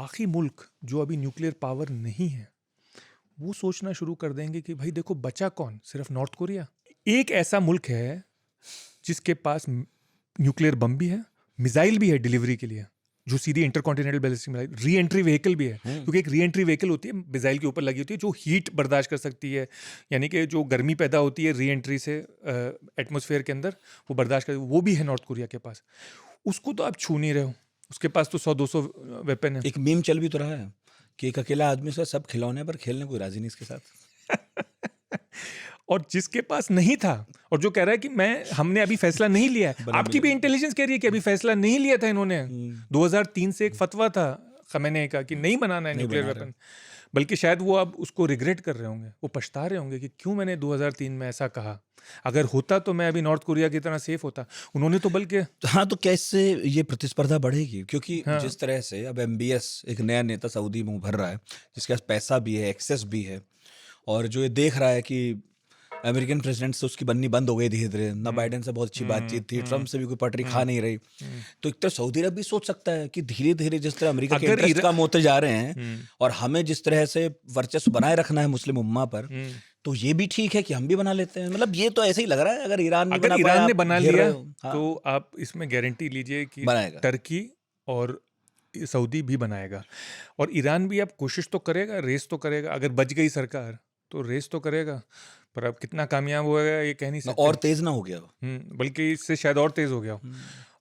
बाकी मुल्क जो अभी न्यूक्लियर पावर नहीं है वो सोचना शुरू कर देंगे कि भाई देखो बचा कौन, सिर्फ नॉर्थ कोरिया। एक ऐसा मुल्क है जिसके पास न्यूक्लियर बम भी है, मिसाइल भी है डिलीवरी के लिए, जो सीधी intercontinental ballistic missile, re entry vehicle भी है। क्योंकि एक री एंट्री व्हीकल होती है मिसाइल के ऊपर लगी होती है जो हीट बर्दाश्त कर सकती है, यानी कि जो गर्मी पैदा होती है री एंट्री से एटमॉस्फेयर के अंदर वो बर्दाश्त कर, वो भी है नॉर्थ कोरिया के पास। उसको तो आप छू नहीं रहे हो, उसके पास तो 100-200 वेपन है। एक मीम चल भी तो रहा है कि एक अकेला आदमी से सब खिलौने पर खेलने कोई राजी नहीं इसके साथ। और जिसके पास नहीं था और जो कह रहा है कि हमने अभी फैसला नहीं लिया है, आपकी भी इंटेलिजेंस कह रही है कि अभी फैसला नहीं लिया था इन्होंने। 2003 से एक फतवा था खमेनी का कि नहीं बनाना है न्यूक्लियर वेपन, बल्कि शायद वो अब उसको रिग्रेट कर रहे होंगे, वो पछता रहे होंगे कि क्यों मैंने 2003 में ऐसा कहा, अगर होता तो मैं अभी नॉर्थ कोरिया की तरह सेफ होता। उन्होंने तो बल्कि हाँ, तो क्या इससे ये प्रतिस्पर्धा बढ़ेगी? क्योंकि जिस तरह से अब MBS एक नया नेता सऊदी में उभर रहा है, जिसके पास पैसा भी है, एक्सेस भी है, और जो ये देख रहा है कि अमेरिकन प्रेसिडेंट से उसकी बननी बंद हो गई धीरे धीरे ना, बाइडेन से बहुत अच्छी बातचीत थी, ट्रम्प से भी कोई पटरी खा नहीं रही, तो एक तरह सऊदी अरब भी सोच सकता है कि धीरे धीरे जिस तरह अमेरिका के इंटरेस्ट कम होते जा रहे हैं और हमें जिस तरह से वर्चस्व बनाए रखना है मुस्लिम उम्मा पर, तो ये भी ठीक है कि हम भी बना लेते हैं। मतलब ये तो ऐसे ही लग रहा है, अगर ईरान ने बना लिया तो आप इसमें गारंटी लीजिए कि टर्की और सऊदी भी बनाएगा, और ईरान भी अब कोशिश तो करेगा, रेस तो करेगा। अगर बच गई सरकार तो रेस तो करेगा, पर अब कितना कामयाब होगा ये कह नहीं सकते। और तेज ना हो गया, बल्कि इससे शायद और तेज हो गया।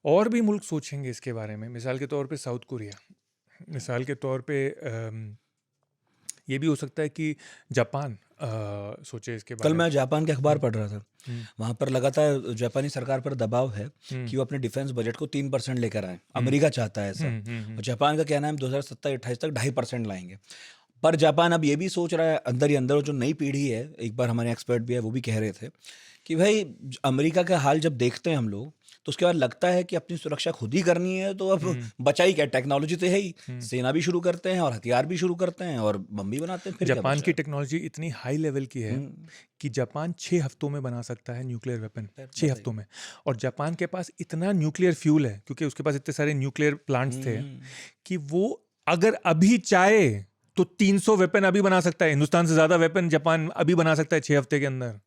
और भी मुल्क सोचेंगे इसके बारे में, मिसाल के तौर पे साउथ कोरिया, मिसाल के तौर पे ये भी हो सकता है कि जापान सोचे इसके बारे में। कल मैं जापान के अखबार पढ़ रहा था, वहाँ पर लगातार जापानी सरकार पर दबाव है कि वो अपने डिफेंस बजट को 3% लेकर आए। अमेरिका चाहता है ऐसा, और जापान का कहना है 2027-28 तक 2.5% लाएंगे। पर जापान अब ये भी सोच रहा है अंदर ही अंदर, जो नई पीढ़ी है, एक बार हमारे एक्सपर्ट भी है वो भी कह रहे थे कि भाई अमेरिका का हाल जब देखते हैं हम लोग, तो उसके बाद लगता है कि अपनी सुरक्षा खुद ही करनी है, तो अब बचा ही क्या, टेक्नोलॉजी तो है ही, सेना भी शुरू करते हैं और हथियार भी शुरू करते हैं और बम भी बनाते हैं। फिर जापान की टेक्नोलॉजी इतनी हाई लेवल की है कि जापान 6 हफ्तों में बना सकता है न्यूक्लियर वेपन, 6 हफ्तों में। और जापान के पास इतना न्यूक्लियर फ्यूल है, क्योंकि उसके पास इतने सारे न्यूक्लियर प्लांट्स थे, कि वो अगर अभी चाहे तो 300 वेपन अभी बना सकता है। हिंदुस्तान से ज्यादा वेपन जापान अभी बना सकता है 6 हफ्ते के अंदर,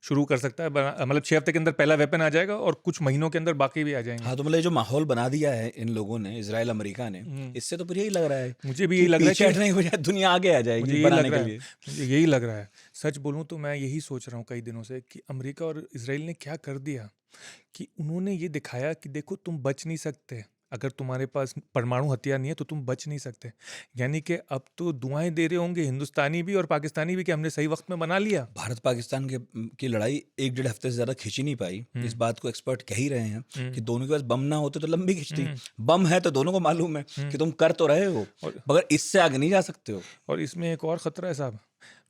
शुरू कर सकता है। मतलब 6 हफ्ते के अंदर पहला वेपन आ जाएगा और कुछ महीनों के अंदर बाकी भी आ जाएंगे। हाँ, तो मतलब जो माहौल बना दिया है इन लोगों ने, इजराइल अमेरिका ने, इससे तो फिर यही लग रहा है, मुझे भी यही लग रहा है कि नहीं हो जाए, दुनिया आगे आ जाएगी। मुझे यही लग रहा है। सच बोलूं तो मैं यही सोच रहा हूँ कई दिनों से कि अमेरिका और इजराइल ने क्या कर दिया कि उन्होंने ये दिखाया कि देखो तुम बच नहीं सकते, अगर तुम्हारे पास परमाणु हथियार नहीं है तो तुम बच नहीं सकते। यानी कि अब तो दुआएं दे रहे होंगे हिंदुस्तानी भी और पाकिस्तानी भी कि हमने सही वक्त में बना लिया। भारत पाकिस्तान की लड़ाई 1-1.5 हफ्ते से ज्यादा खींची नहीं पाई। इस बात को एक्सपर्ट कह ही रहे हैं कि दोनों के पास बम ना होते तो लंबी खींचती। बम है तो दोनों को मालूम है कि तुम कर तो रहे हो, मगर इससे आगे नहीं जा सकते हो। और इसमें एक और खतरा है साहब,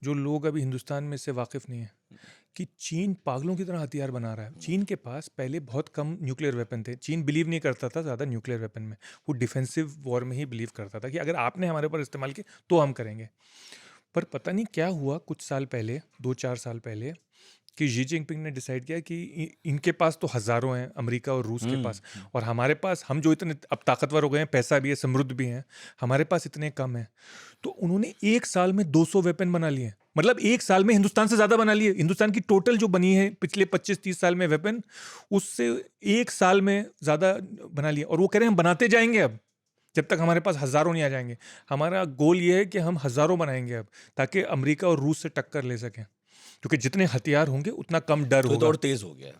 जो लोग अभी हिंदुस्तान में इससे वाकिफ नहीं है, कि चीन पागलों की तरह हथियार बना रहा है। चीन के पास पहले बहुत कम न्यूक्लियर वेपन थे। चीन बिलीव नहीं करता था ज़्यादा न्यूक्लियर वेपन में, वो डिफेंसिव वॉर में ही बिलीव करता था कि अगर आपने हमारे ऊपर इस्तेमाल किए तो हम करेंगे। पर पता नहीं क्या हुआ कुछ साल पहले, 2-4 साल पहले, कि शी जिनपिंग ने डिसाइड किया कि इनके पास तो हज़ारों हैं, अमेरिका और रूस के पास, और हमारे पास, हम जो इतने अब ताकतवर हो गए हैं, पैसा भी है, समृद्ध भी हैं, हमारे पास इतने कम हैं। तो उन्होंने 1 साल में 200 वेपन बना लिए। मतलब 1 साल में हिंदुस्तान से ज़्यादा बना लिए। हिंदुस्तान की टोटल जो बनी है पिछले 25-30 साल में वेपन, उससे 1 साल में ज़्यादा बना लिए। और वो कह रहे हैं हम बनाते जाएंगे अब, जब तक हमारे पास हज़ारों नहीं आ जाएंगे। हमारा गोल ये है कि हम हज़ारों बनाएंगे अब, ताकि अमेरिका और रूस से टक्कर ले सकें, क्योंकि जितने हथियार होंगे उतना कम डर होगा। तो और तेज हो गया,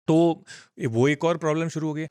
तो वो एक और प्रॉब्लम शुरू हो गई।